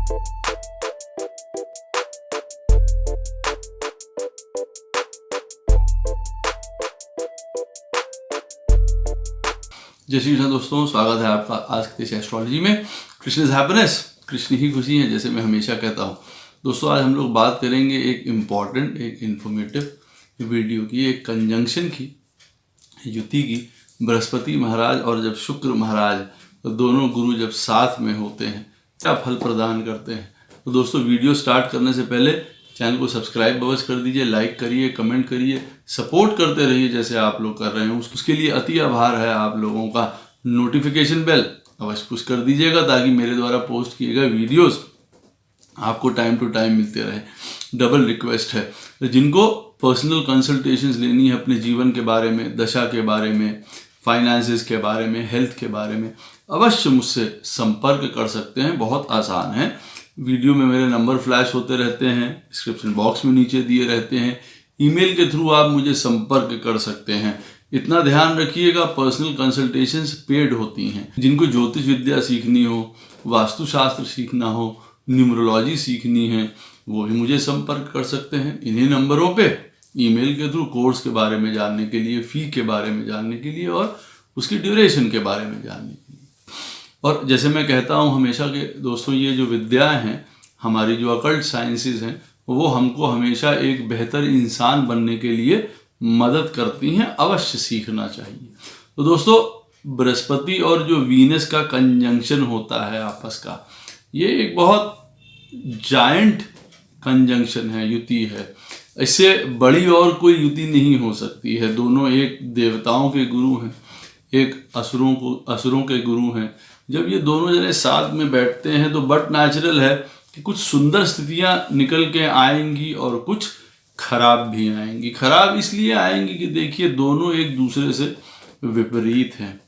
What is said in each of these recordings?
जय श्री कृष्ण दोस्तों, स्वागत है आपका आज के एस्ट्रोलॉजी में। कृष्ण इज हैप्पीनेस, कृष्ण ही खुशी है, जैसे मैं हमेशा कहता हूँ। दोस्तों आज हम लोग बात करेंगे एक इम्पॉर्टेंट, एक इन्फॉर्मेटिव वीडियो की, एक कंजंक्शन की, युति की। बृहस्पति महाराज और जब शुक्र महाराज, तो दोनों गुरु जब साथ में होते हैं क्या फल प्रदान करते हैं। तो दोस्तों वीडियो स्टार्ट करने से पहले चैनल को सब्सक्राइब अवश्य कर दीजिए, लाइक करिए, कमेंट करिए, सपोर्ट करते रहिए जैसे आप लोग कर रहे हैं। उसके लिए अति आभार है आप लोगों का। नोटिफिकेशन बेल अवश्य पुश कर दीजिएगा ताकि मेरे द्वारा पोस्ट किए गए वीडियोस आपको टाइम टू टाइम मिलते रहे। डबल रिक्वेस्ट है, तो जिनको पर्सनल कंसल्टेशंस लेनी है अपने जीवन के बारे में, दशा के बारे में, फाइनेंसेस के बारे में, हेल्थ के बारे में, अवश्य मुझसे संपर्क कर सकते हैं। बहुत आसान है। वीडियो में मेरे नंबर फ्लैश होते रहते हैं, डिस्क्रिप्शन बॉक्स में नीचे दिए रहते हैं। ईमेल के थ्रू आप मुझे संपर्क कर सकते हैं। इतना ध्यान रखिएगा, पर्सनल कंसल्टेशंस पेड होती हैं। जिनको ज्योतिष विद्या सीखनी हो, वास्तुशास्त्र सीखना हो, न्यूमरोलॉजी सीखनी है, वो भी मुझे संपर्क कर सकते हैं इन्हीं नंबरों पे। ईमेल के थ्रू कोर्स के बारे में जानने के लिए, फ़ी के बारे में जानने के लिए और उसकी ड्यूरेशन के बारे में जानने के लिए। और जैसे मैं कहता हूँ हमेशा के दोस्तों, ये जो विद्याएं हैं, हमारी जो अकल्ट साइंसेस हैं, वो हमको हमेशा एक बेहतर इंसान बनने के लिए मदद करती हैं। अवश्य सीखना चाहिए। तो दोस्तों बृहस्पति और जो वीनस का कंजंक्शन होता है आपस का, ये एक बहुत जायंट कंजंक्शन है, युति है। इससे बड़ी और कोई युति नहीं हो सकती है। दोनों एक देवताओं के गुरु हैं, एक असुरों के गुरु हैं। जब ये दोनों जने साथ में बैठते हैं तो बट नेचुरल है कि कुछ सुंदर स्थितियां निकल के आएंगी और कुछ खराब भी आएंगी। खराब इसलिए आएंगी कि देखिए दोनों एक दूसरे से विपरीत हैं।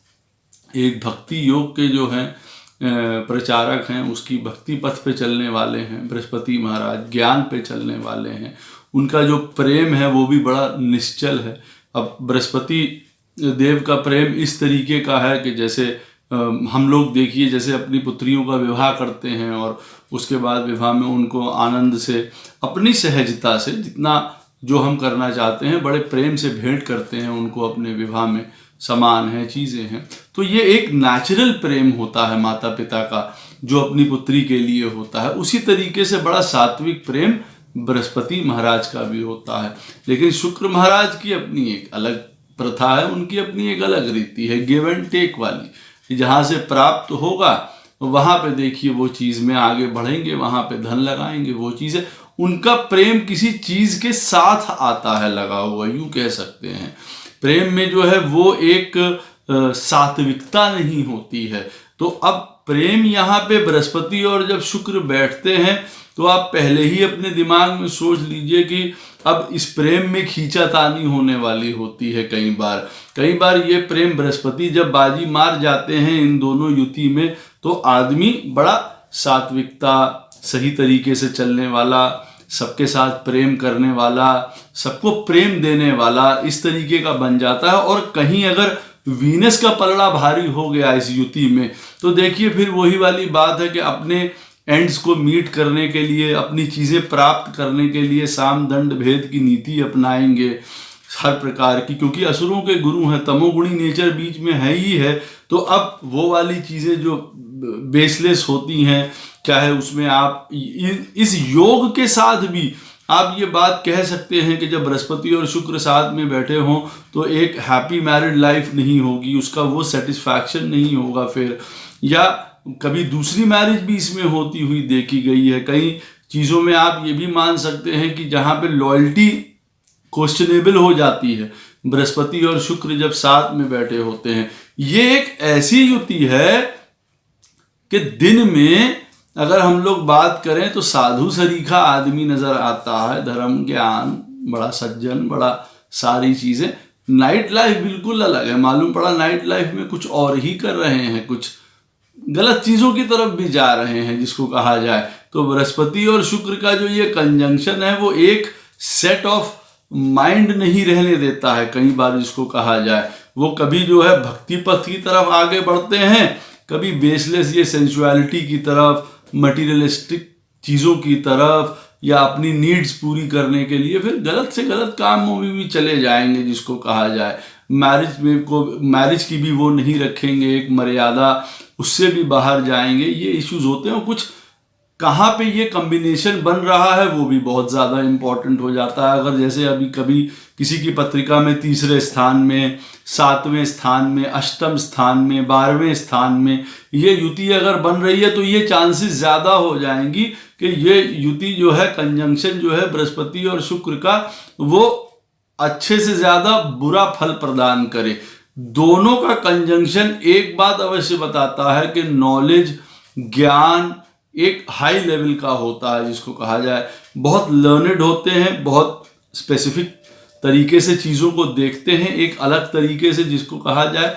एक भक्ति योग के जो हैं प्रचारक हैं, उसकी भक्ति पथ पे चलने वाले हैं बृहस्पति महाराज, ज्ञान पे चलने वाले हैं। उनका जो प्रेम है वो भी बड़ा निश्चल है। अब बृहस्पति देव का प्रेम इस तरीके का है कि जैसे हम लोग देखिए जैसे अपनी पुत्रियों का विवाह करते हैं और उसके बाद विवाह में उनको आनंद से, अपनी सहजता से, जितना जो हम करना चाहते हैं, बड़े प्रेम से भेंट करते हैं उनको अपने विवाह में। सामान है, चीज़ें हैं। तो ये एक नेचुरल प्रेम होता है माता पिता का जो अपनी पुत्री के लिए होता है। उसी तरीके से बड़ा सात्विक प्रेम बृहस्पति महाराज का भी होता है। लेकिन शुक्र महाराज की अपनी एक अलग प्रथा है, उनकी अपनी एक अलग रीति है, गिव एंड टेक वाली। जहाँ से प्राप्त होगा वहाँ पे देखिए वो चीज़ में आगे बढ़ेंगे, वहाँ पे धन लगाएंगे। वो चीज़ है, उनका प्रेम किसी चीज़ के साथ आता है लगा हुआ, यूँ कह सकते हैं। प्रेम में जो है वो एक सात्विकता नहीं होती है। तो अब प्रेम यहाँ पे बृहस्पति और जब शुक्र बैठते हैं तो आप पहले ही अपने दिमाग में सोच लीजिए कि अब इस प्रेम में खींचातानी होने वाली होती है। कई बार ये प्रेम बृहस्पति जब बाजी मार जाते हैं इन दोनों युति में, तो आदमी बड़ा सात्विकता, सही तरीके से चलने वाला, सबके साथ प्रेम करने वाला, सबको प्रेम देने वाला, इस तरीके का बन जाता है। और कहीं अगर वीनस का पलड़ा भारी हो गया इस युति में, तो देखिए फिर वही वाली बात है कि अपने एंड्स को मीट करने के लिए, अपनी चीज़ें प्राप्त करने के लिए साम दंड भेद की नीति अपनाएंगे हर प्रकार की, क्योंकि असुरों के गुरु हैं, तमोगुणी नेचर बीच में है ही है। तो अब वो वाली चीज़ें जो बेसलेस होती हैं, चाहे उसमें आप इस योग के साथ भी आप ये बात कह सकते हैं कि जब बृहस्पति और शुक्र साथ में बैठे हों तो एक हैप्पी मैरिड लाइफ नहीं होगी, उसका वो सेटिस्फैक्शन नहीं होगा फिर, या कभी दूसरी मैरिज भी इसमें होती हुई देखी गई है। कई चीज़ों में आप ये भी मान सकते हैं कि जहाँ पे लॉयल्टी क्वेश्चनेबल हो जाती है, बृहस्पति और शुक्र जब साथ में बैठे होते हैं। ये एक ऐसी युति है कि दिन में अगर हम लोग बात करें तो साधु सरीखा आदमी नजर आता है, धर्म ज्ञान, बड़ा सज्जन, बड़ा सारी चीज़ें। नाइट लाइफ बिल्कुल अलग है। मालूम पड़ा नाइट लाइफ में कुछ और ही कर रहे हैं, कुछ गलत चीज़ों की तरफ भी जा रहे हैं जिसको कहा जाए। तो बृहस्पति और शुक्र का जो ये कंजंक्शन है वो एक सेट ऑफ माइंड नहीं रहने देता है। कई बार जिसको कहा जाए वो कभी जो है भक्ति पथ की तरफ आगे बढ़ते हैं, कभी बेसलेस ये सेंसुअलिटी की तरफ, मटीरियलिस्टिक चीज़ों की तरफ या अपनी नीड्स पूरी करने के लिए फिर गलत से गलत कामों में भी चले जाएंगे, जिसको कहा जाए मैरिज की भी वो नहीं रखेंगे, एक मर्यादा, उससे भी बाहर जाएंगे। ये इश्यूज होते हैं। और कुछ कहाँ पे ये कॉम्बिनेशन बन रहा है वो भी बहुत ज़्यादा इम्पोर्टेंट हो जाता है। अगर जैसे अभी कभी किसी की पत्रिका में 3रे स्थान में, 7वें स्थान में, 8वें स्थान में, 12वें स्थान में ये युति अगर बन रही है तो ये चांसेस ज़्यादा हो जाएंगी कि ये युति जो है, कंजंक्शन जो है बृहस्पति और शुक्र का, वो अच्छे से ज़्यादा बुरा फल प्रदान करे। दोनों का कंजंक्शन एक बात अवश्य बताता है कि नॉलेज, ज्ञान एक हाई लेवल का होता है, जिसको कहा जाए बहुत लर्नेड होते हैं, बहुत स्पेसिफिक तरीके से चीज़ों को देखते हैं, एक अलग तरीके से, जिसको कहा जाए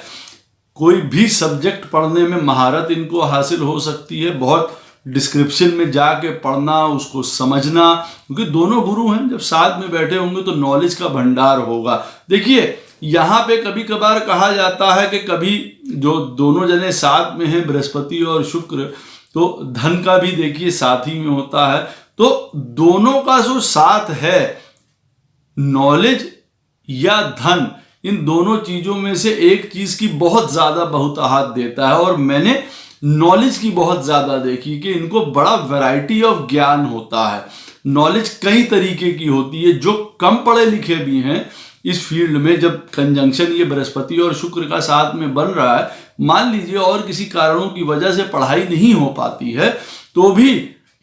कोई भी सब्जेक्ट पढ़ने में महारत इनको हासिल हो सकती है। बहुत डिस्क्रिप्शन में जाके पढ़ना, उसको समझना, क्योंकि दोनों गुरु हैं, जब साथ में बैठे होंगे तो नॉलेज का भंडार होगा। देखिए यहाँ पे कभी कभार कहा जाता है कि कभी जो दोनों जने साथ में हैं, बृहस्पति और शुक्र, तो धन का भी देखिए साथ ही में होता है। तो दोनों का जो साथ है, नॉलेज या धन, इन दोनों चीजों में से एक चीज की बहुत ज्यादा बहुतायत देता है। और मैंने नॉलेज की बहुत ज्यादा देखी कि इनको बड़ा वैरायटी ऑफ ज्ञान होता है। नॉलेज कई तरीके की होती है। जो कम पढ़े लिखे भी हैं इस फील्ड में, जब कंजंक्शन ये बृहस्पति और शुक्र का साथ में बन रहा है, मान लीजिए और किसी कारणों की वजह से पढ़ाई नहीं हो पाती है, तो भी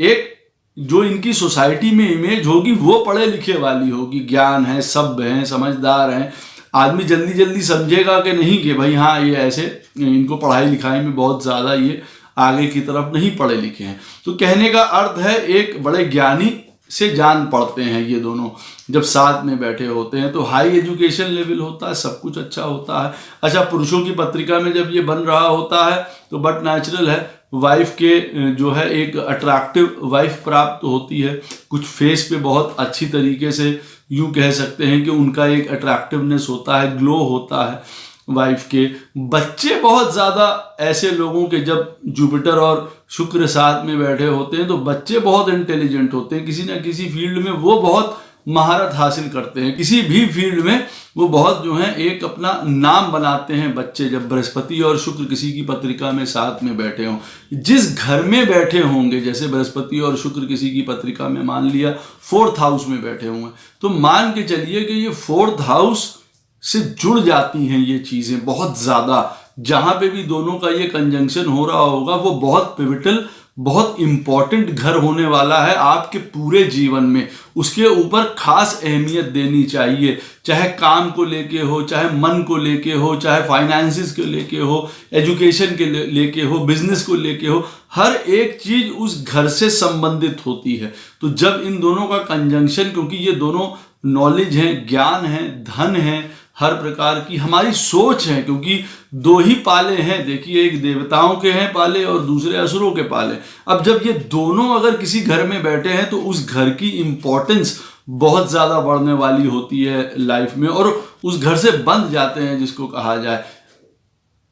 एक जो इनकी सोसाइटी में इमेज होगी वो पढ़े लिखे वाली होगी, ज्ञान है, सभ्य हैं, समझदार हैं। आदमी जल्दी जल्दी समझेगा कि नहीं कि भाई हाँ ये ऐसे, इनको पढ़ाई लिखाई में बहुत ज़्यादा ये आगे की तरफ नहीं पढ़े लिखे हैं। तो कहने का अर्थ है एक बड़े ज्ञानी से जान पढ़ते हैं ये दोनों जब साथ में बैठे होते हैं, तो हाई एजुकेशन लेवल होता है, सब कुछ अच्छा होता है। अच्छा, पुरुषों की पत्रिका में जब ये बन रहा होता है तो बट नेचुरल है, वाइफ के जो है एक अट्रैक्टिव वाइफ प्राप्त होती है। कुछ फेस पे बहुत अच्छी तरीके से यूँ कह सकते हैं कि उनका एक अट्रैक्टिवनेस होता है, ग्लो होता है वाइफ के। बच्चे बहुत ज़्यादा ऐसे लोगों के, जब जुपिटर और शुक्र साथ में बैठे होते हैं तो बच्चे बहुत इंटेलिजेंट होते हैं, किसी ना किसी फील्ड में वो बहुत महारत हासिल करते हैं, किसी भी फील्ड में वो बहुत जो है एक अपना नाम बनाते हैं बच्चे, जब बृहस्पति और शुक्र किसी की पत्रिका में साथ में बैठे हों। जिस घर में बैठे होंगे, जैसे बृहस्पति और शुक्र किसी की पत्रिका में मान लिया 4th हाउस में बैठे होंगे, तो मान के चलिए कि ये 4th हाउस से जुड़ जाती हैं ये चीज़ें बहुत ज़्यादा। जहाँ पे भी दोनों का ये कंजंक्शन हो रहा होगा वो बहुत पिविटल, बहुत इंपॉर्टेंट घर होने वाला है आपके पूरे जीवन में। उसके ऊपर खास अहमियत देनी चाहिए, चाहे काम को लेके हो, चाहे मन को लेके हो, चाहे फाइनेंसिस को लेके हो, एजुकेशन के लेके हो, बिजनेस को लेके हो। हर एक चीज उस घर से संबंधित होती है। तो जब इन दोनों का कंजंक्शन, क्योंकि ये दोनों नॉलेज है, ज्ञान है, धन है, हर प्रकार की हमारी सोच है, क्योंकि दो ही पाले हैं। देखिए, एक देवताओं के हैं पाले और दूसरे असुरों के पाले। अब जब ये दोनों अगर किसी घर में बैठे हैं तो उस घर की इंपॉर्टेंस बहुत ज़्यादा बढ़ने वाली होती है लाइफ में, और उस घर से बंध जाते हैं, जिसको कहा जाए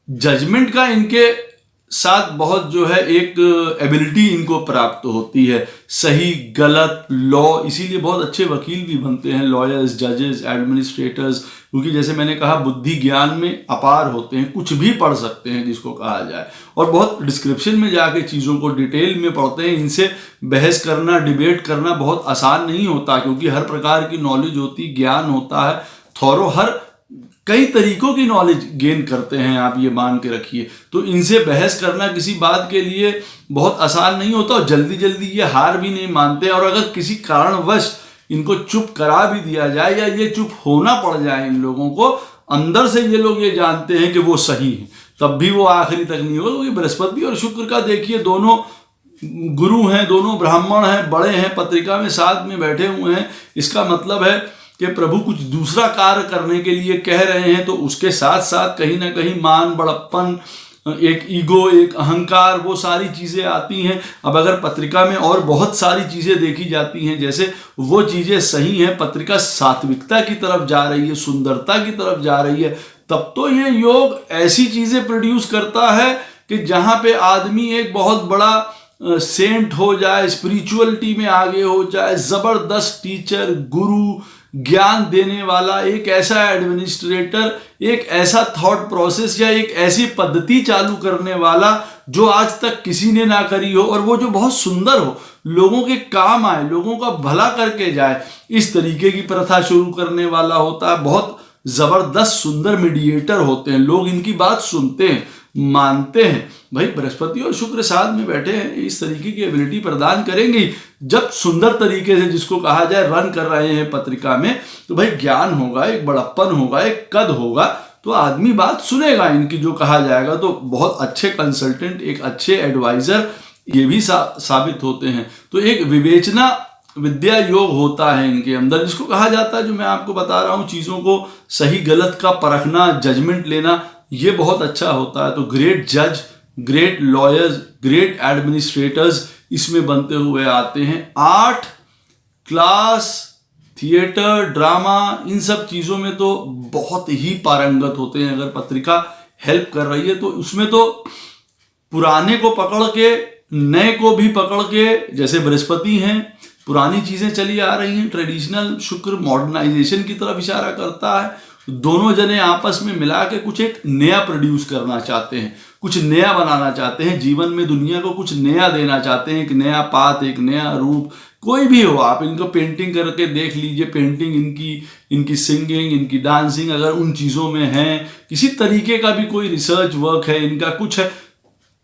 जजमेंट का इनके साथ बहुत जो है एक एबिलिटी इनको प्राप्त होती है, सही गलत लॉ, इसीलिए बहुत अच्छे वकील भी बनते हैं, लॉयर्स, जजेस, एडमिनिस्ट्रेटर्स, क्योंकि जैसे मैंने कहा बुद्धि ज्ञान में अपार होते हैं, कुछ भी पढ़ सकते हैं जिसको कहा जाए, और बहुत डिस्क्रिप्शन में जाके चीज़ों को डिटेल में पढ़ते हैं। इनसे बहस करना, डिबेट करना बहुत आसान नहीं होता, क्योंकि हर प्रकार की नॉलेज होती, ज्ञान होता है, थॉरो, हर कई तरीकों की नॉलेज गेन करते हैं, आप ये मान के रखिए। तो इनसे बहस करना किसी बात के लिए बहुत आसान नहीं होता, और जल्दी जल्दी ये हार भी नहीं मानते। और अगर किसी कारणवश इनको चुप करा भी दिया जाए या ये चुप होना पड़ जाए इन लोगों को, अंदर से ये लोग ये जानते हैं कि वो सही हैं, तब भी वो आखिरी तक नहीं हो। क्योंकि बृहस्पति और शुक्र का देखिए, दोनों गुरु हैं, दोनों ब्राह्मण हैं, बड़े हैं, पत्रिका में साथ में बैठे हुए हैं। इसका मतलब है कि प्रभु कुछ दूसरा कार्य करने के लिए कह रहे हैं, तो उसके साथ साथ कहीं ना कहीं मान, बड़प्पन, एक ईगो, एक अहंकार, वो सारी चीज़ें आती हैं। अब अगर पत्रिका में और बहुत सारी चीज़ें देखी जाती हैं, जैसे वो चीज़ें सही हैं, पत्रिका सात्विकता की तरफ जा रही है, सुंदरता की तरफ जा रही है, तब तो ये योग ऐसी चीज़ें प्रोड्यूस करता है कि जहाँ पे आदमी एक बहुत बड़ा सेंट हो जाए, स्पिरिचुअलिटी में आगे हो जाए, जबरदस्त टीचर, गुरु, ज्ञान देने वाला, एक ऐसा एडमिनिस्ट्रेटर, एक ऐसा थॉट प्रोसेस या एक ऐसी पद्धति चालू करने वाला जो आज तक किसी ने ना करी हो, और वो जो बहुत सुंदर हो, लोगों के काम आए, लोगों का भला करके जाए, इस तरीके की प्रथा शुरू करने वाला होता है। बहुत जबरदस्त सुंदर मीडिएटर होते हैं, लोग इनकी बात सुनते हैं, मानते हैं। भाई बृहस्पति और शुक्र साथ में बैठे हैं, इस तरीके की एबिलिटी प्रदान करेंगे। जब सुंदर तरीके से जिसको कहा जाए रन कर रहे हैं पत्रिका में, तो भाई ज्ञान होगा, एक बड़प्पन होगा, एक कद होगा, तो आदमी बात सुनेगा इनकी जो कहा जाएगा। तो बहुत अच्छे कंसल्टेंट, एक अच्छे एडवाइजर ये भी साबित होते हैं। तो एक विवेचना विद्या योग होता है इनके अंदर, जिसको कहा जाता है, जो मैं आपको बता रहा हूं, चीजों को सही गलत का परखना, जजमेंट लेना, ये बहुत अच्छा होता है। तो ग्रेट जज, ग्रेट लॉयर्स, ग्रेट एडमिनिस्ट्रेटर्स इसमें बनते हुए आते हैं। आर्ट, क्लास, थिएटर, ड्रामा, इन सब चीजों में तो बहुत ही पारंगत होते हैं। अगर पत्रिका हेल्प कर रही है तो उसमें तो पुराने को पकड़ के, नए को भी पकड़ के, जैसे बृहस्पति हैं, पुरानी चीजें चली आ रही हैं, ट्रेडिशनल, शुक्र मॉडर्नाइजेशन की तरफ इशारा करता है। दोनों जने आपस में मिला के कुछ एक नया प्रोड्यूस करना चाहते हैं, कुछ नया बनाना चाहते हैं, जीवन में दुनिया को कुछ नया देना चाहते हैं, एक नया पाथ, एक नया रूप, कोई भी हो। आप इनको पेंटिंग करके देख लीजिए, पेंटिंग इनकी सिंगिंग, इनकी डांसिंग, अगर उन चीज़ों में है, किसी तरीके का भी कोई रिसर्च वर्क है इनका, कुछ है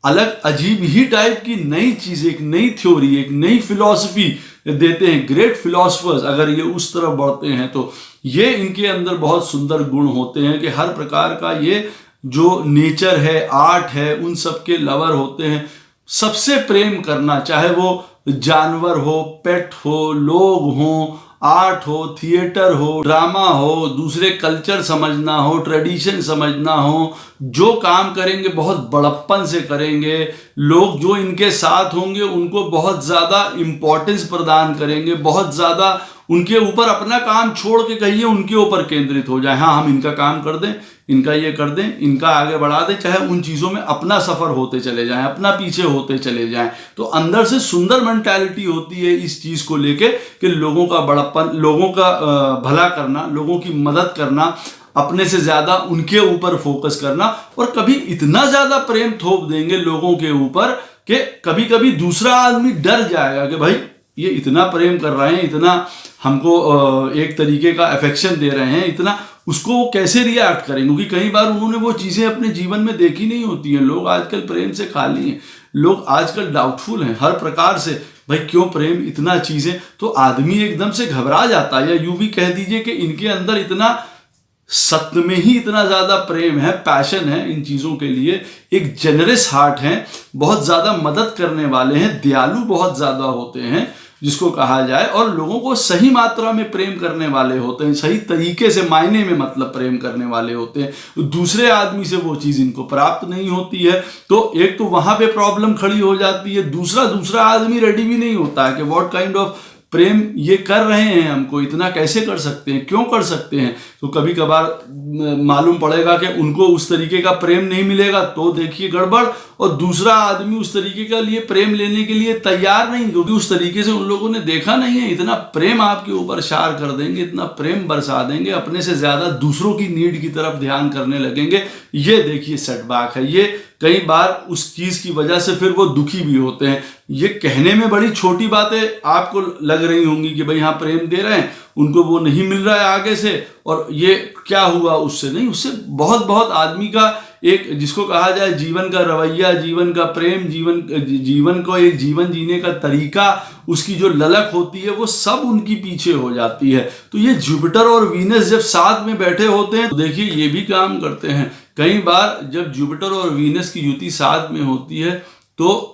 अलग अजीब ही टाइप की नई चीज़, एक नई थ्योरी, एक नई फिलॉसफी देते हैं। ग्रेट फिलोसफर्स अगर ये उस तरफ बढ़ते हैं तो ये इनके अंदर बहुत सुंदर गुण होते हैं कि हर प्रकार का ये जो नेचर है, आर्ट है, उन सब के लवर होते हैं। सबसे प्रेम करना, चाहे वो जानवर हो, पेट हो, लोग हो, आर्ट हो, थिएटर हो, ड्रामा हो, दूसरे कल्चर समझना हो, ट्रेडिशन समझना हो, जो काम करेंगे बहुत बड़प्पन से करेंगे। लोग जो इनके साथ होंगे उनको बहुत ज़्यादा इम्पोर्टेंस प्रदान करेंगे, बहुत ज़्यादा उनके ऊपर अपना काम छोड़ के कहिए उनके ऊपर केंद्रित हो जाए। हाँ, हम इनका काम कर दें, इनका ये कर दें, इनका आगे बढ़ा दें, चाहे उन चीज़ों में अपना सफ़र होते चले जाएं, अपना पीछे होते चले जाएं। तो अंदर से सुंदर मेंटालिटी होती है इस चीज़ को लेके कि लोगों का बड़प्पन, लोगों का भला करना, लोगों की मदद करना, अपने से ज़्यादा उनके ऊपर फोकस करना। और कभी इतना ज़्यादा प्रेम थोप देंगे लोगों के ऊपर कि कभी कभी दूसरा आदमी डर जाएगा कि भाई ये इतना प्रेम कर रहे हैं, इतना हमको एक तरीके का अफेक्शन दे रहे हैं, इतना, उसको वो कैसे रिएक्ट करेंगे, क्योंकि कई बार उन्होंने वो चीज़ें अपने जीवन में देखी नहीं होती हैं। लोग आजकल प्रेम से खाली हैं, लोग आजकल डाउटफुल हैं हर प्रकार से। भाई क्यों प्रेम, इतना चीज़ें, तो आदमी एकदम से घबरा जाता है। या यूं भी कह दीजिए कि इनके अंदर इतना सत्य में ही इतना ज़्यादा प्रेम है, पैशन है इन चीज़ों के लिए, एक जेनरस हार्ट है, बहुत ज़्यादा मदद करने वाले हैं, दयालु बहुत ज़्यादा होते हैं जिसको कहा जाए, और लोगों को सही मात्रा में प्रेम करने वाले होते हैं, सही तरीके से, मायने में मतलब प्रेम करने वाले होते हैं। दूसरे आदमी से वो चीज़ इनको प्राप्त नहीं होती है, तो एक तो वहाँ पे प्रॉब्लम खड़ी हो जाती है। दूसरा आदमी रेडी भी नहीं होता है कि व्हाट काइंड ऑफ प्रेम ये कर रहे हैं, हमको इतना कैसे कर सकते हैं, क्यों कर सकते हैं। तो कभी कभार मालूम पड़ेगा कि उनको उस तरीके का प्रेम नहीं मिलेगा, तो देखिए गड़बड़। और दूसरा आदमी उस तरीके का लिए प्रेम लेने के लिए तैयार नहीं, क्योंकि उस तरीके से उन लोगों ने देखा नहीं है। इतना प्रेम आपके ऊपर शार कर देंगे, इतना प्रेम बरसा देंगे, अपने से ज्यादा दूसरों की नीड की तरफ ध्यान करने लगेंगे। ये देखिए सेटबैक है। ये कई बार उस चीज की वजह से फिर वो दुखी भी होते हैं। ये कहने में बड़ी छोटी बातें आपको लग रही होंगी कि भाई हाँ प्रेम दे रहे हैं, उनको वो नहीं मिल रहा है आगे से, और ये क्या हुआ उससे, नहीं, उससे बहुत आदमी का एक, जिसको कहा जाए जीवन का रवैया, जीवन का प्रेम, जीवन को एक जीवन जीने का तरीका, उसकी जो ललक होती है वो सब उनकी पीछे हो जाती है। तो ये जुपिटर और वीनस जब साथ में बैठे होते हैं तो देखिए ये भी काम करते हैं। कई बार जब जुपिटर और वीनस की युति साथ में होती है तो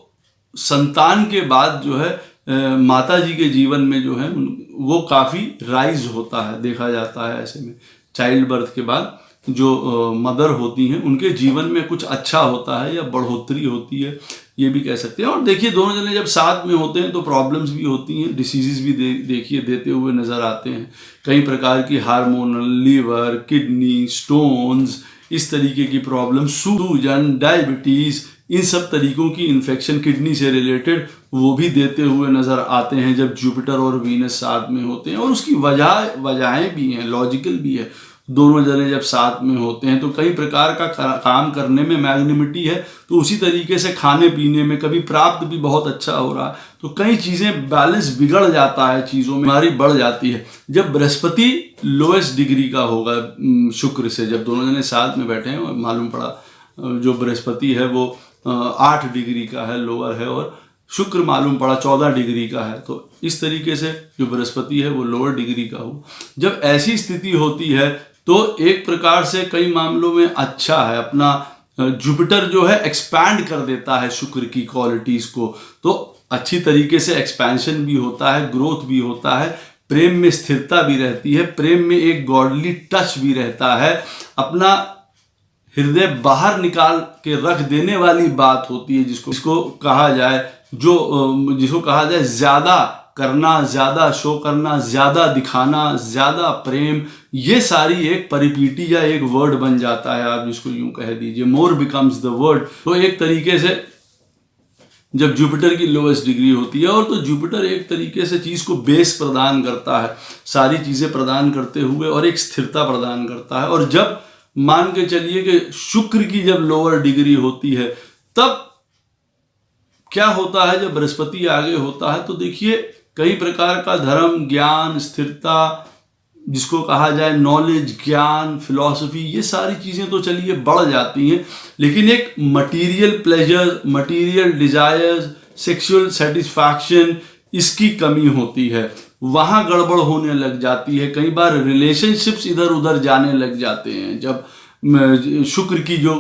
संतान के बाद जो है माता जी के जीवन में जो है वो काफ़ी राइज होता है, देखा जाता है। ऐसे में चाइल्ड बर्थ के बाद जो मदर होती हैं उनके जीवन में कुछ अच्छा होता है या बढ़ोतरी होती है, ये भी कह सकते हैं। और देखिए दोनों जने जब साथ में होते हैं तो प्रॉब्लम्स भी होती हैं, डिसीजेस भी देखिए देते हुए नज़र आते हैं। कई प्रकार की हार्मोनल, लीवर, किडनी स्टोन्स, इस तरीके की प्रॉब्लम, सूजन, डायबिटीज़, इन सब तरीकों की इन्फेक्शन किडनी से रिलेटेड वो भी देते हुए नज़र आते हैं जब जुपिटर और वीनस साथ में होते हैं। और उसकी वजहें भी हैं, लॉजिकल भी है। दोनों जने जब साथ में होते हैं तो कई प्रकार का काम करने में मैग्निमिटी है, तो उसी तरीके से खाने पीने में कभी प्राप्त भी बहुत अच्छा हो रहा है, तो कई चीज़ें बैलेंस बिगड़ जाता है, चीज़ों में बीमारी बढ़ जाती है। जब बृहस्पति लोएस्ट डिग्री का होगा शुक्र से, जब दोनों जने साथ में बैठे हैं, मालूम पड़ा जो बृहस्पति है वो 8 डिग्री का है, लोअर है, और शुक्र मालूम पड़ा 14 डिग्री का है, तो इस तरीके से जो बृहस्पति है वो लोअर डिग्री का हो। जब ऐसी स्थिति होती है तो एक प्रकार से कई मामलों में अच्छा है, अपना जुपिटर जो है एक्सपैंड कर देता है शुक्र की क्वालिटीज को, तो अच्छी तरीके से एक्सपेंशन भी होता है, ग्रोथ भी होता है, प्रेम में स्थिरता भी रहती है, प्रेम में एक गॉडली टच भी रहता है, अपना हृदय बाहर निकाल के रख देने वाली बात होती है, जिसको कहा जाए ज्यादा करना, ज्यादा शो करना, ज्यादा दिखाना, ज्यादा प्रेम, ये सारी एक परिपीटी या एक वर्ड बन जाता है, आप जिसको यूं कह दीजिए, मोर बिकम्स द वर्ड। तो एक तरीके से जब जुपिटर की लोएस्ट डिग्री होती है, और तो जुपिटर एक तरीके से चीज को बेस प्रदान करता है, सारी चीजें प्रदान करते हुए, और एक स्थिरता प्रदान करता है। और जब मान के चलिए कि शुक्र की जब लोअर डिग्री होती है, तब क्या होता है, जब बृहस्पति आगे होता है, तो देखिए कई प्रकार का धर्म, ज्ञान, स्थिरता, जिसको कहा जाए नॉलेज, ज्ञान, फिलॉसफी, ये सारी चीज़ें तो चलिए बढ़ जाती हैं, लेकिन एक material pleasure, material desires, sexual satisfaction, इसकी कमी होती है, वहाँ गड़बड़ होने लग जाती है। कई बार रिलेशनशिप्स इधर उधर जाने लग जाते हैं जब शुक्र की जो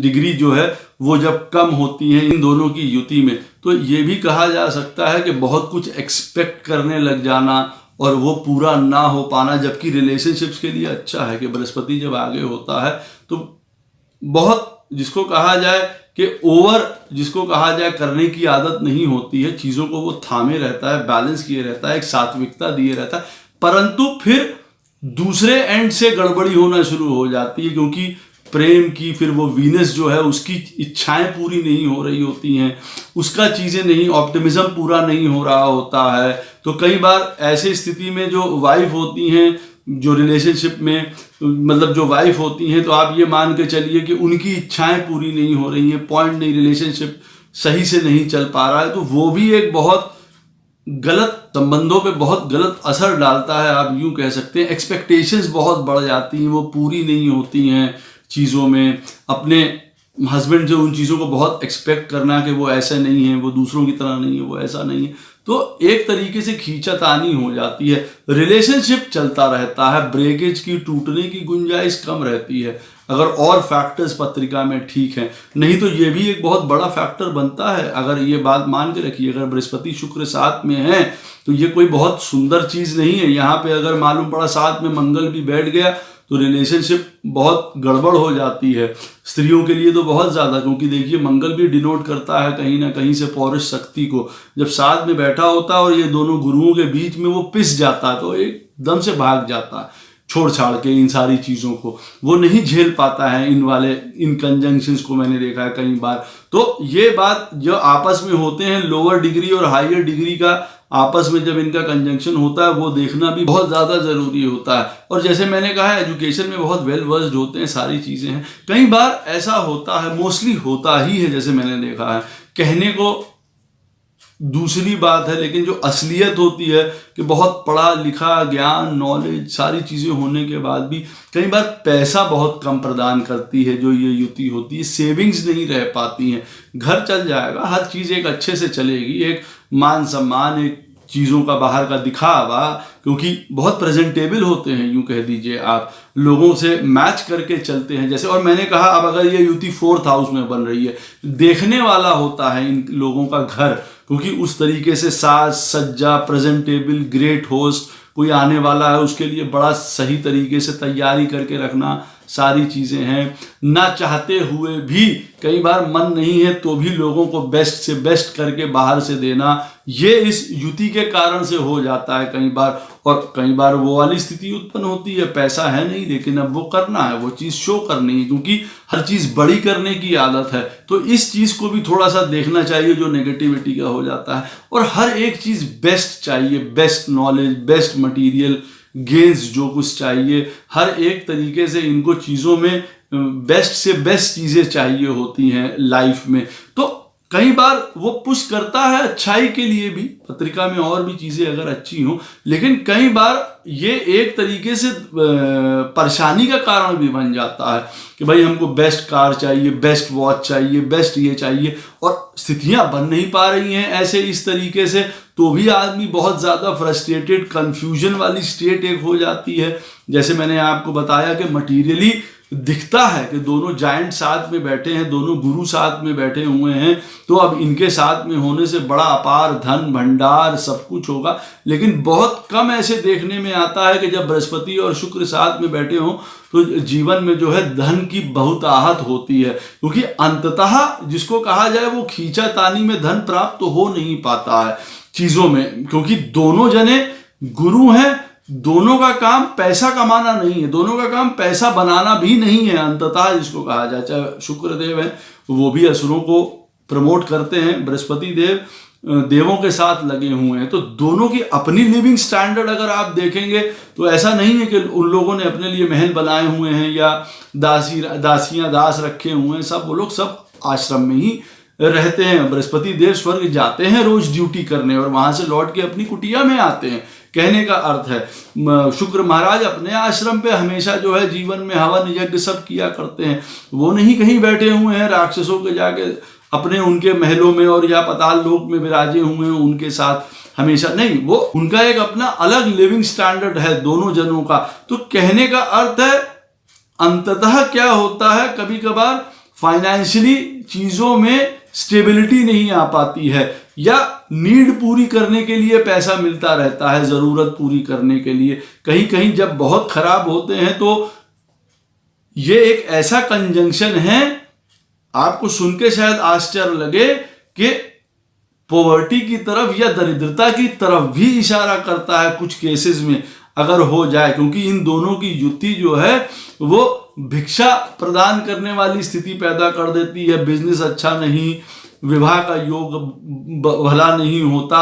डिग्री जो है वो जब कम होती है इन दोनों की युति में। तो ये भी कहा जा सकता है कि बहुत कुछ एक्सपेक्ट करने लग जाना और वो पूरा ना हो पाना, जबकि रिलेशनशिप्स के लिए अच्छा है कि बृहस्पति जब आगे होता है तो बहुत, जिसको कहा जाए कि जिसको कहा जाए करने की आदत नहीं होती है, चीज़ों को वो थामे रहता है, बैलेंस किए रहता है, एक सात्विकता दिए रहता है, परंतु फिर दूसरे एंड से गड़बड़ी होना शुरू हो जाती है, क्योंकि प्रेम की फिर वो वीनस जो है उसकी इच्छाएं पूरी नहीं हो रही होती हैं, उसका चीज़ें नहीं, ऑप्टिमिज्म पूरा नहीं हो रहा होता है। तो कई बार ऐसी स्थिति में जो वाइफ होती हैं, जो रिलेशनशिप में मतलब जो वाइफ होती हैं, तो आप ये मान के चलिए कि उनकी इच्छाएं पूरी नहीं हो रही हैं, पॉइंट नहीं, रिलेशनशिप सही से नहीं चल पा रहा है, तो वो भी एक बहुत गलत, संबंधों पे बहुत गलत असर डालता है, आप यूं कह सकते हैं। एक्सपेक्टेशंस बहुत बढ़ जाती हैं, वो पूरी नहीं होती हैं चीज़ों में, अपने हस्बैंड से उन चीज़ों को बहुत एक्सपेक्ट करना कि वो ऐसे नहीं है, वो दूसरों की तरह नहीं है, वो ऐसा नहीं है, तो एक तरीके से खींचातानी हो जाती है, रिलेशनशिप चलता रहता है, ब्रेकेज की, टूटने की गुंजाइश कम रहती है अगर और फैक्टर्स पत्रिका में ठीक है। नहीं तो ये भी एक बहुत बड़ा फैक्टर बनता है। अगर ये बात मान के रखिए, अगर बृहस्पति शुक्र साथ में है तो ये कोई बहुत सुंदर चीज़ नहीं है। यहाँ पे अगर मालूम पड़ा साथ में मंगल भी बैठ गया तो रिलेशनशिप बहुत गड़बड़ हो जाती है, स्त्रियों के लिए तो बहुत ज़्यादा, क्योंकि देखिए मंगल भी डिनोट करता है कहीं ना कहीं से पौरुष शक्ति को। जब साथ में बैठा होता है और ये दोनों गुरुओं के बीच में वो पिस जाता है तो एकदम से भाग जाता है, छोड़ छाड़ के इन सारी चीज़ों को, वो नहीं झेल पाता है इन कंजंक्शंस को, मैंने देखा है कई बार। तो ये बात जो आपस में होते हैं, लोअर डिग्री और हायर डिग्री का आपस में जब इनका कंजंक्शन होता है, वो देखना भी बहुत ज़्यादा ज़रूरी होता है। और जैसे मैंने कहा, एजुकेशन में बहुत वेल वर्स्ड होते हैं, सारी चीज़ें हैं। कई बार ऐसा होता है, मोस्टली होता ही है, जैसे मैंने देखा है, कहने को दूसरी बात है, लेकिन जो असलियत होती है कि बहुत पढ़ा लिखा, ज्ञान, नॉलेज, सारी चीज़ें होने के बाद भी कई बार पैसा बहुत कम प्रदान करती है जो ये युति होती है, सेविंग्स नहीं रह पाती हैं। घर चल जाएगा, हर चीज़ एक अच्छे से चलेगी, एक मान सम्मान, एक चीज़ों का बाहर का दिखावा, क्योंकि बहुत प्रेजेंटेबल होते हैं, यूं कह दीजिए आप, लोगों से मैच करके चलते हैं जैसे। और मैंने कहा, अब अगर ये युति 4th हाउस में बन रही है, देखने वाला होता है इन लोगों का घर, क्योंकि उस तरीके से साज सज्जा, प्रेजेंटेबल, ग्रेट होस्ट, कोई आने वाला है उसके लिए बड़ा सही तरीके से तैयारी करके रखना, सारी चीजें हैं। ना चाहते हुए भी कई बार मन नहीं है तो भी लोगों को बेस्ट से बेस्ट करके बाहर से देना, ये इस युति के कारण से हो जाता है कई बार। और कई बार वो वाली स्थिति उत्पन्न होती है, पैसा है नहीं लेकिन अब वो करना है, वो चीज शो करनी है, क्योंकि हर चीज बड़ी करने की आदत है। तो इस चीज को भी थोड़ा सा देखना चाहिए जो नेगेटिविटी का हो जाता है। और हर एक चीज बेस्ट चाहिए, best knowledge, best material, gains, जो कुछ चाहिए, हर एक तरीके से इनको चीजों में बेस्ट से बेस्ट चीजें चाहिए होती हैं लाइफ में। तो कई बार वो पुश करता है अच्छाई के लिए भी, पत्रिका में और भी चीजें अगर अच्छी हों, लेकिन कई बार ये एक तरीके से परेशानी का कारण भी बन जाता है कि भाई हमको बेस्ट कार चाहिए, बेस्ट वॉच चाहिए, बेस्ट ये चाहिए, और स्थितियां बन नहीं पा रही हैं ऐसे इस तरीके से, तो भी आदमी बहुत ज्यादा फ्रस्ट्रेटेड, कंफ्यूजन वाली स्टेट एक हो जाती है। जैसे मैंने आपको बताया कि मटीरियली दिखता है कि दोनों जायंट साथ में बैठे हैं, दोनों गुरु साथ में बैठे हुए हैं, तो अब इनके साथ में होने से बड़ा अपार धन भंडार सब कुछ होगा। लेकिन बहुत कम ऐसे देखने में आता है कि जब बृहस्पति और शुक्र साथ में बैठे हों तो जीवन में जो है धन की बहुत आहत होती है, क्योंकि अंततः जिसको कहा जाए वो खींचातानी में धन प्राप्त तो हो नहीं पाता है चीजों में, क्योंकि दोनों जने गुरु हैं, दोनों का काम पैसा कमाना नहीं है, दोनों का काम पैसा बनाना भी नहीं है अंततः जिसको कहा जाए। चाहे शुक्रदेव है वो भी असुरों को प्रमोट करते हैं, बृहस्पति देव देवों के साथ लगे हुए हैं, तो दोनों की अपनी लिविंग स्टैंडर्ड अगर आप देखेंगे तो ऐसा नहीं है कि उन लोगों ने अपने लिए महल बनाए हुए हैं या दासियां दास रखे हुए हैं, सब वो लोग सब आश्रम में ही रहते हैं। बृहस्पति देव स्वर्ग जाते हैं रोज ड्यूटी करने और वहां से लौट के अपनी कुटिया में आते हैं, कहने का अर्थ है। शुक्र महाराज अपने आश्रम पे हमेशा जो है जीवन में हवन यज्ञ सब किया करते हैं, वो नहीं कहीं बैठे हुए हैं राक्षसों के जाके अपने उनके महलों में और या पाताल लोक में विराजे हुए हैं उनके साथ हमेशा नहीं, वो उनका एक अपना अलग लिविंग स्टैंडर्ड है दोनों जनों का। तो कहने का अर्थ है अंततः क्या होता है, कभी कभार फाइनेंशियली चीजों में स्टेबिलिटी नहीं आ पाती है, या नीड पूरी करने के लिए पैसा मिलता रहता है, जरूरत पूरी करने के लिए। कहीं कहीं जब बहुत खराब होते हैं तो ये एक ऐसा कंजंक्शन है, आपको सुन के शायद आश्चर्य लगे कि पॉवर्टी की तरफ या दरिद्रता की तरफ भी इशारा करता है कुछ केसेस में अगर हो जाए, क्योंकि इन दोनों की युति जो है वो भिक्षा प्रदान करने वाली स्थिति पैदा कर देती है। बिजनेस अच्छा नहीं, विवाह का योग भला नहीं होता,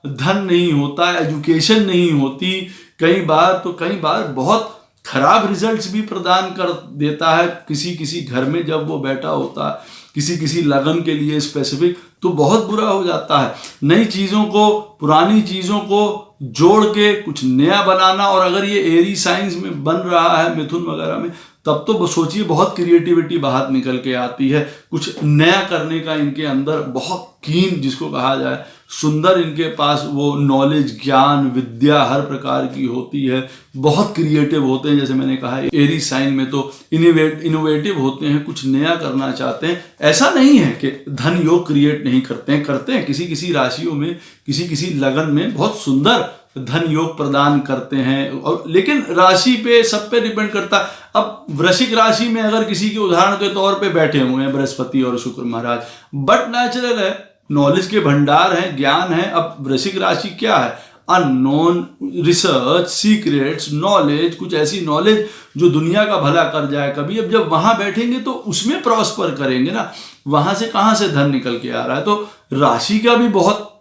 धन नहीं होता, एजुकेशन नहीं होती, कई बार बहुत खराब रिजल्ट्स भी प्रदान कर देता है किसी घर में जब वो बैठा होता है, किसी लगन के लिए स्पेसिफिक, तो बहुत बुरा हो जाता है। नई चीजों को, पुरानी चीजों को जोड़ के कुछ नया बनाना, और अगर ये एरी साइंस में बन रहा है मिथुन वगैरह में, तब तो सोचिए बहुत क्रिएटिविटी बाहर निकल के आती है, कुछ नया करने का इनके अंदर बहुत कीन जिसको कहा जाए, सुंदर इनके पास वो नॉलेज, ज्ञान, विद्या हर प्रकार की होती है, बहुत क्रिएटिव होते हैं। जैसे मैंने कहा एरी साइन में तो इनोवेटिव होते हैं, कुछ नया करना चाहते हैं। ऐसा नहीं है कि धन योग क्रिएट नहीं करते हैं, किसी राशियों में, किसी लगन में बहुत सुंदर धन योग प्रदान करते हैं, और लेकिन राशि पे सब पे डिपेंड करता है। अब वृश्चिक राशि में अगर किसी के उदाहरण के तौर पे बैठे हुए हैं बृहस्पति और शुक्र महाराज, बट नेचुरल है, नॉलेज के भंडार हैं, ज्ञान है। अब वृश्चिक राशि क्या है, अननोन, रिसर्च, सीक्रेट्स, नॉलेज, कुछ ऐसी नॉलेज जो दुनिया का भला कर जाए कभी। अब जब वहां बैठेंगे तो उसमें प्रॉस्पर करेंगे ना, वहां से कहां से धन निकल के आ रहा है। तो राशि का भी बहुत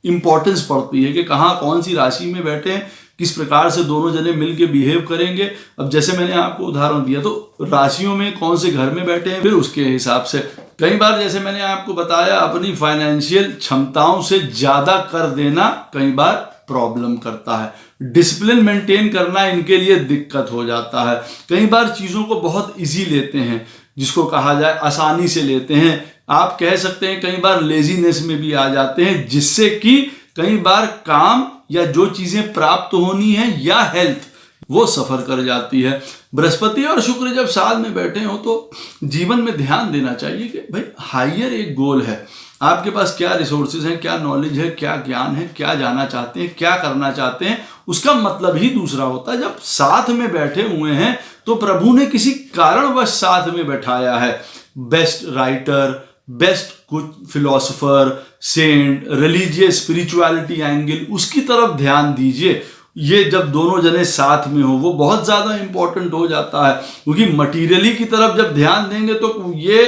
इंपॉर्टेंस पड़ती है कि कहाँ कौन सी राशि में बैठे हैं, किस प्रकार से दोनों जने मिलके बिहेव करेंगे। अब जैसे मैंने आपको उदाहरण दिया, तो राशियों में कौन से घर में बैठे हैं, फिर उसके हिसाब से कई बार जैसे मैंने आपको बताया अपनी फाइनेंशियल क्षमताओं से ज्यादा कर देना कई बार प्रॉब्लम करता है। डिसिप्लिन मेंटेन करना इनके लिए दिक्कत हो जाता है। कई बार चीजों को बहुत इजी लेते हैं, जिसको कहा जाए आसानी से लेते हैं। आप कह सकते हैं कई बार लेजीनेस में भी आ जाते हैं, जिससे कि कई बार काम या जो चीजें प्राप्त होनी है या हेल्थ वो सफर कर जाती है। बृहस्पति और शुक्र जब साथ में बैठे हो तो जीवन में ध्यान देना चाहिए कि भाई हायर एक गोल है, आपके पास क्या रिसोर्सेज हैं, क्या नॉलेज है, क्या ज्ञान है, क्या जाना चाहते हैं, क्या करना चाहते हैं, उसका मतलब ही दूसरा होता है। जब साथ में बैठे हुए हैं तो प्रभु ने किसी कारणवश साथ में बैठाया है। बेस्ट राइटर, बेस्ट कुछ philosopher, saint, religious spirituality angle, उसकी तरफ ध्यान दीजिए। ये जब दोनों जने साथ में हो वो बहुत ज्यादा इंपॉर्टेंट हो जाता है, क्योंकि मटीरियली की तरफ जब ध्यान देंगे तो ये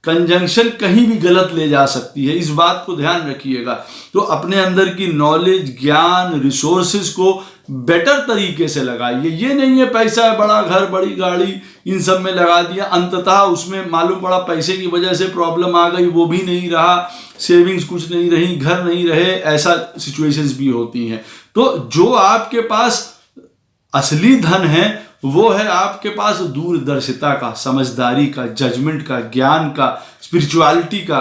कंजंक्शन कहीं भी गलत ले जा सकती है। इस बात को ध्यान रखिएगा। तो अपने अंदर की नॉलेज, ज्ञान, रिसोर्सेज को बेटर तरीके से लगाइए। ये नहीं है पैसा है, बड़ा घर, बड़ी गाड़ी, इन सब में लगा दिया, अंततः उसमें मालूम पड़ा पैसे की वजह से प्रॉब्लम आ गई, वो भी नहीं रहा, सेविंग्स कुछ नहीं रही, घर नहीं रहे, ऐसा सिचुएशंस भी होती हैं। तो जो आपके पास असली धन है वो है आपके पास दूरदर्शिता का, समझदारी का, जजमेंट का, ज्ञान का, स्पिरिचुअलिटी का।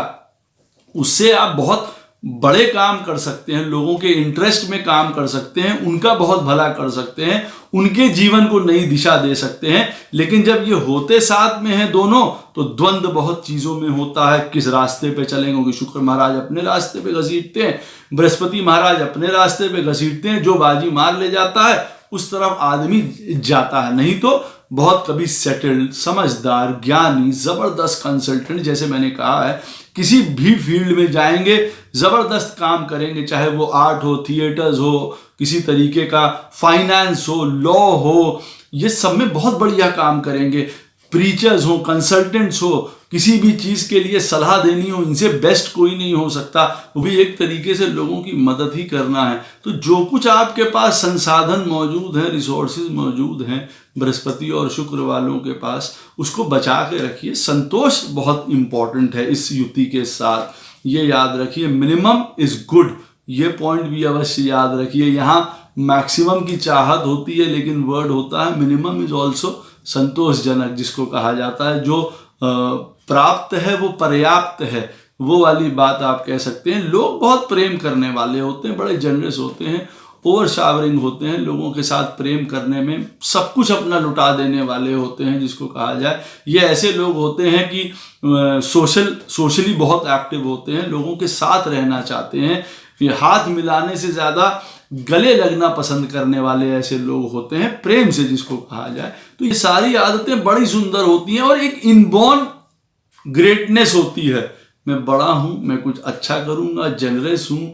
उससे आप बहुत बड़े काम कर सकते हैं, लोगों के इंटरेस्ट में काम कर सकते हैं, उनका बहुत भला कर सकते हैं, उनके जीवन को नई दिशा दे सकते हैं। लेकिन जब ये होते साथ में हैं दोनों, तो द्वंद्व बहुत चीजों में होता है। किस रास्ते पे चलेंगे, क्योंकि शुक्र महाराज अपने रास्ते पे घसीटते हैं, बृहस्पति महाराज अपने रास्ते पे घसीटते हैं, जो बाजी मार ले जाता है उस तरफ आदमी जाता है। नहीं तो बहुत कभी सेटल्ड, समझदार, ज्ञानी, जबरदस्त कंसल्टेंट, जैसे मैंने कहा है, किसी भी फील्ड में जाएंगे जबरदस्त काम करेंगे, चाहे वो आर्ट हो, थिएटर्स हो, किसी तरीके का फाइनेंस हो, लॉ हो, ये सब में बहुत बढ़िया काम करेंगे। प्रीचर्स हो, कंसल्टेंट्स हो, किसी भी चीज के लिए सलाह देनी हो, इनसे बेस्ट कोई नहीं हो सकता। वो भी एक तरीके से लोगों की मदद ही करना है। तो जो कुछ आपके पास संसाधन मौजूद हैं, रिसोर्सेज मौजूद हैं बृहस्पति और शुक्र वालों के पास, उसको बचा के रखिए। संतोष बहुत इंपॉर्टेंट है इस युति के साथ, ये याद रखिए। मिनिमम इज गुड, ये पॉइंट भी अवश्य याद रखिए। यहाँ मैक्सिमम की चाहत होती है, लेकिन वर्ड होता है मिनिमम इज ऑल्सो संतोषजनक, जिसको कहा जाता है। जो प्राप्त है वो पर्याप्त है, वो वाली बात आप कह सकते हैं। लोग बहुत प्रेम करने वाले होते हैं, बड़े जनरस होते हैं, ओवर शावरिंग होते हैं, लोगों के साथ प्रेम करने में सब कुछ अपना लुटा देने वाले होते हैं, जिसको कहा जाए। ये ऐसे लोग होते हैं कि सोशली बहुत एक्टिव होते हैं, लोगों के साथ रहना चाहते हैं, ये हाथ मिलाने से ज़्यादा गले लगना पसंद करने वाले ऐसे लोग होते हैं, प्रेम से जिसको कहा जाए। तो ये सारी आदतें बड़ी सुंदर होती हैं और एक इनबॉर्न ग्रेटनेस होती है। मैं बड़ा हूं, मैं कुछ अच्छा करूंगा, जनरस हूं,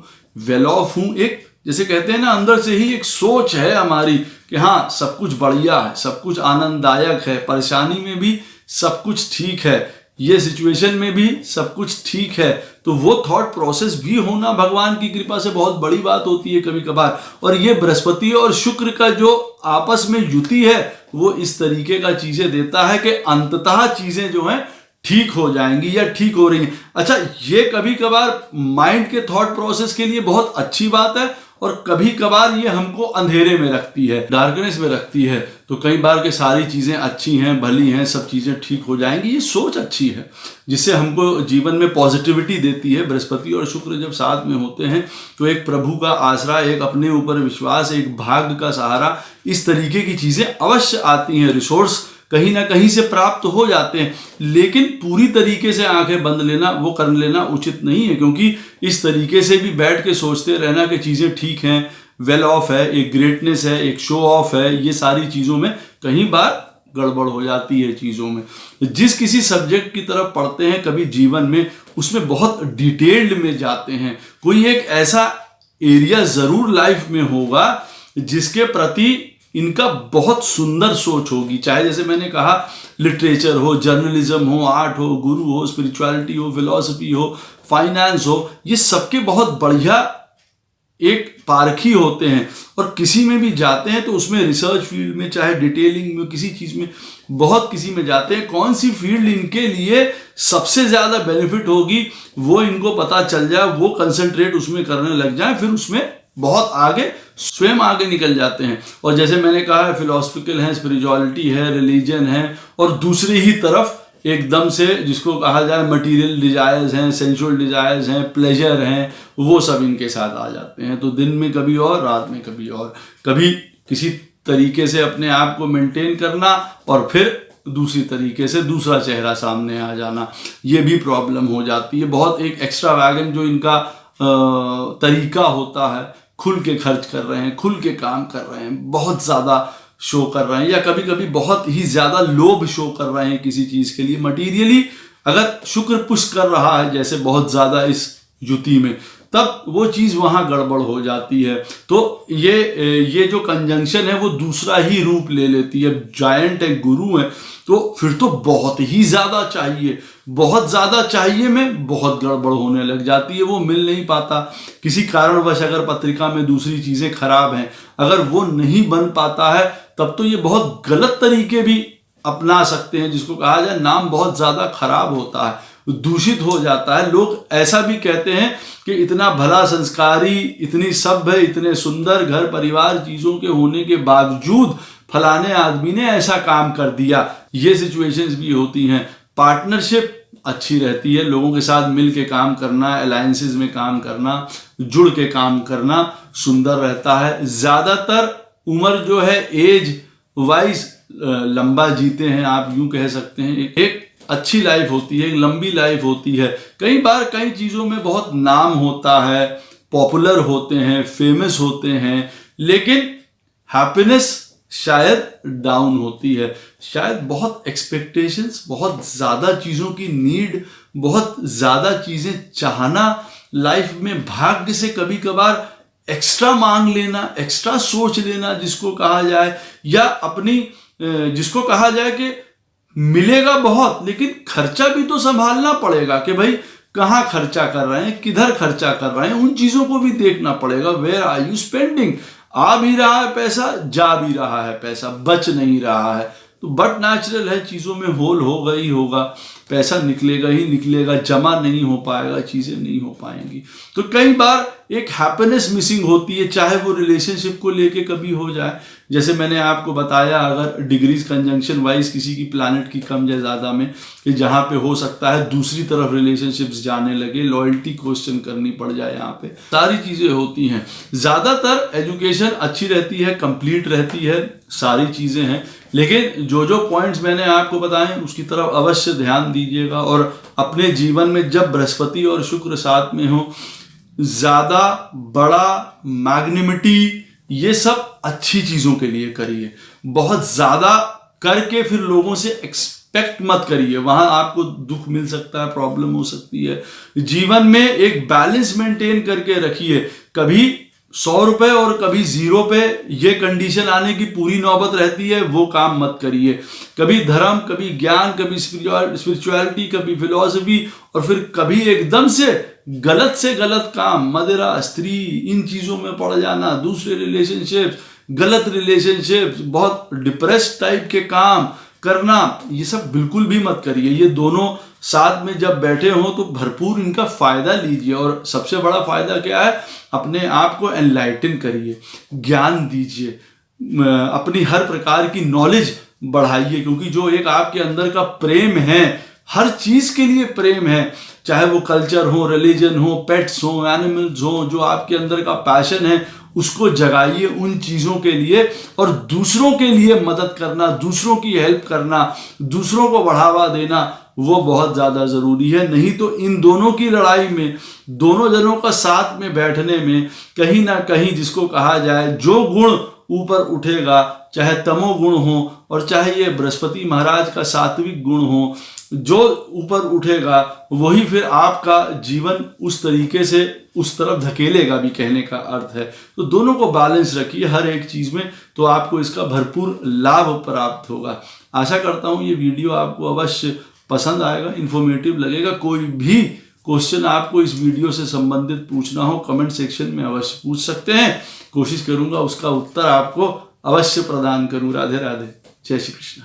वेल ऑफ हूं। एक जैसे कहते हैं ना, अंदर से ही एक सोच है हमारी कि हाँ सब कुछ बढ़िया है, सब कुछ आनंददायक है, परेशानी में भी सब कुछ ठीक है, ये सिचुएशन में भी सब कुछ ठीक है। तो वो थॉट प्रोसेस भी होना भगवान की कृपा से बहुत बड़ी बात होती है कभी कभार। और ये बृहस्पति और शुक्र का जो आपस में युति है वो इस तरीके का चीजें देता है कि अंततः चीजें जो हैं ठीक हो जाएंगी या ठीक हो रही हैं। अच्छा, ये कभी कभार माइंड के थॉट प्रोसेस के लिए बहुत अच्छी बात है और कभी कभार ये हमको अंधेरे में रखती है, डार्कनेस में रखती है। तो कई बार के सारी चीजें अच्छी हैं, भली हैं, सब चीजें ठीक हो जाएंगी, ये सोच अच्छी है जिससे हमको जीवन में पॉजिटिविटी देती है। बृहस्पति और शुक्र जब साथ में होते हैं तो एक प्रभु का आसरा, एक अपने ऊपर विश्वास, एक भाग्य का सहारा, इस तरीके की चीजें अवश्य आती हैं। रिसोर्स कहीं ना कहीं से प्राप्त हो जाते हैं, लेकिन पूरी तरीके से आंखें बंद लेना, वो कर लेना उचित नहीं है, क्योंकि इस तरीके से भी बैठ के सोचते रहना कि चीज़ें ठीक हैं, वेल ऑफ है, एक ग्रेटनेस है, एक शो ऑफ है, ये सारी चीज़ों में कहीं बार गड़बड़ हो जाती है चीज़ों में। जिस किसी सब्जेक्ट की तरफ पढ़ते हैं कभी जीवन में, उसमें बहुत डिटेल्ड में जाते हैं। कोई एक ऐसा एरिया ज़रूर लाइफ में होगा जिसके प्रति इनका बहुत सुंदर सोच होगी। चाहे जैसे मैंने कहा लिटरेचर हो, जर्नलिज्म हो, आर्ट हो, गुरु हो, स्पिरिचुअलिटी हो, फिलॉसफी हो, फाइनेंस हो, ये सबके बहुत बढ़िया एक पारखी होते हैं। और किसी में भी जाते हैं तो उसमें रिसर्च फील्ड में, चाहे डिटेलिंग में, किसी चीज़ में, बहुत किसी में जाते हैं, कौन सी फील्ड इनके लिए सबसे ज़्यादा बेनिफिट होगी वो इनको पता चल जाए, वो कंसंट्रेट उसमें करने लग जाए, फिर उसमें बहुत आगे स्वयं आगे निकल जाते हैं। और जैसे मैंने कहा है, फिलोसफिकल है, स्पिरिचुअलिटी है, रिलीजन है, और दूसरी ही तरफ एकदम से जिसको कहा जाए मटेरियल डिजायर्स हैं, सेंसुअल डिजायर्स हैं, प्लेजर हैं, वो सब इनके साथ आ जाते हैं। तो दिन में कभी और, रात में कभी और, कभी किसी तरीके से अपने आप को मेंटेन करना और फिर दूसरी तरीके से दूसरा चेहरा सामने आ जाना, ये भी प्रॉब्लम हो जाती है। बहुत एक एक्स्ट्रावैगेंट जो इनका तरीका होता है, खुल के खर्च कर रहे हैं, खुल के काम कर रहे हैं, बहुत ज़्यादा शो कर रहे हैं, या कभी कभी बहुत ही ज़्यादा लोभ शो कर रहे हैं किसी चीज़ के लिए। मटीरियली अगर शुक्र पुश कर रहा है जैसे बहुत ज़्यादा इस युति में, तब वो चीज़ वहाँ गड़बड़ हो जाती है। तो ये जो कंजंक्शन है वो दूसरा ही रूप ले लेती है। जायंट है, गुरु है, तो फिर तो बहुत ही ज़्यादा चाहिए, बहुत ज़्यादा चाहिए में बहुत गड़बड़ होने लग जाती है, वो मिल नहीं पाता। किसी कारणवश अगर पत्रिका में दूसरी चीज़ें खराब हैं, अगर वो नहीं बन पाता है, तब तो ये बहुत गलत तरीके भी अपना सकते हैं, जिसको कहा जाए नाम बहुत ज़्यादा खराब होता है, दूषित हो जाता है। लोग ऐसा भी कहते हैं कि इतना भला संस्कारी, इतनी सभ्य, इतने सुंदर घर परिवार चीज़ों के होने के बावजूद फलाने आदमी ने ऐसा काम कर दिया। ये सिचुएशंस भी होती हैं। पार्टनरशिप अच्छी रहती है, लोगों के साथ मिल के काम करना, अलायंसेस में काम करना, जुड़ के काम करना सुंदर रहता है। ज़्यादातर उम्र जो है एज वाइज लंबा जीते हैं, आप यूं कह सकते हैं। एक अच्छी लाइफ होती है, एक लंबी लाइफ होती है। कई बार कई चीज़ों में बहुत नाम होता है, पॉपुलर होते हैं, फेमस होते हैं, लेकिन हैप्पीनेस शायद डाउन होती है। शायद बहुत एक्सपेक्टेशंस, बहुत ज़्यादा चीज़ों की नीड, बहुत ज़्यादा चीज़ें चाहना लाइफ में, भाग्य से कभी कभार एक्स्ट्रा मांग लेना, एक्स्ट्रा सोच लेना जिसको कहा जाए, या अपनी जिसको कहा जाए कि मिलेगा बहुत लेकिन खर्चा भी तो संभालना पड़ेगा, कि भाई कहाँ खर्चा कर रहे हैं, किधर खर्चा कर रहे हैं, उन चीज़ों को भी देखना पड़ेगा। Where are you spending? आ भी रहा है पैसा, जा भी रहा है पैसा, बच नहीं रहा है। तो बट नेचुरल है, चीज़ों में होल होगा ही होगा, पैसा निकलेगा ही निकलेगा, जमा नहीं हो पाएगा, चीज़ें नहीं हो पाएंगी। तो कई बार एक हैप्पीनेस मिसिंग होती है, चाहे वो रिलेशनशिप को लेके कभी हो जाए। जैसे मैंने आपको बताया, अगर डिग्रीज कंजंक्शन वाइज किसी की प्लैनेट की कम या ज़्यादा में, कि जहाँ पे हो सकता है दूसरी तरफ रिलेशनशिप्स जाने लगे, लॉयल्टी क्वेश्चन करनी पड़ जाए, यहाँ पे सारी चीज़ें होती हैं। ज़्यादातर एजुकेशन अच्छी रहती है, कंप्लीट रहती है, सारी चीज़ें हैं, लेकिन जो जो पॉइंट्स मैंने आपको बताए उसकी तरफ अवश्य ध्यान दीजिएगा। और अपने जीवन में जब बृहस्पति और शुक्र साथ में हो, ज़्यादा बड़ा मैग्निमिटी, ये सब अच्छी चीज़ों के लिए करिए। बहुत ज़्यादा करके फिर लोगों से एक्सपेक्ट मत करिए, वहाँ आपको दुख मिल सकता है, प्रॉब्लम हो सकती है। जीवन में एक बैलेंस मेंटेन करके रखिए। कभी 100 रुपए और कभी 0 पे ये कंडीशन आने की पूरी नौबत रहती है, वो काम मत करिए। कभी धर्म, कभी ज्ञान, कभी स्पिरिचुअलिटी, कभी फिलॉसफी, और फिर कभी एकदम से गलत काम, मदिरा, स्त्री, इन चीज़ों में पड़ जाना, दूसरे रिलेशनशिप्स, गलत रिलेशनशिप्स, बहुत डिप्रेस्ड टाइप के काम करना, ये सब बिल्कुल भी मत करिए। ये दोनों साथ में जब बैठे हों तो भरपूर इनका फ़ायदा लीजिए। और सबसे बड़ा फ़ायदा क्या है? अपने आप को एनलाइटन करिए, ज्ञान दीजिए, अपनी हर प्रकार की नॉलेज बढ़ाइए, क्योंकि जो एक आपके अंदर का प्रेम है, हर चीज़ के लिए प्रेम है, चाहे वो कल्चर हो, रिलीजन हो, पेट्स हो, एनिमल्स हो, जो आपके अंदर का पैशन है उसको जगाइए उन चीज़ों के लिए। और दूसरों के लिए मदद करना, दूसरों की हेल्प करना, दूसरों को बढ़ावा देना, वो बहुत ज़्यादा ज़रूरी है। नहीं तो इन दोनों की लड़ाई में, दोनों जनों का साथ में बैठने में कहीं ना कहीं, जिसको कहा जाए, जो गुण ऊपर उठेगा, चाहे तमोगुण हो और चाहे ये बृहस्पति महाराज का सात्विक गुण हो, जो ऊपर उठेगा वही फिर आपका जीवन उस तरीके से उस तरफ धकेलेगा भी, कहने का अर्थ है। तो दोनों को बैलेंस रखिए हर एक चीज़ में, तो आपको इसका भरपूर लाभ प्राप्त होगा। आशा करता हूँ ये वीडियो आपको अवश्य पसंद आएगा, इन्फॉर्मेटिव लगेगा। कोई भी क्वेश्चन आपको इस वीडियो से संबंधित पूछना हो, कमेंट सेक्शन में अवश्य पूछ सकते हैं। कोशिश करूंगा उसका उत्तर आपको अवश्य प्रदान करूं। राधे राधे, जय श्री कृष्ण।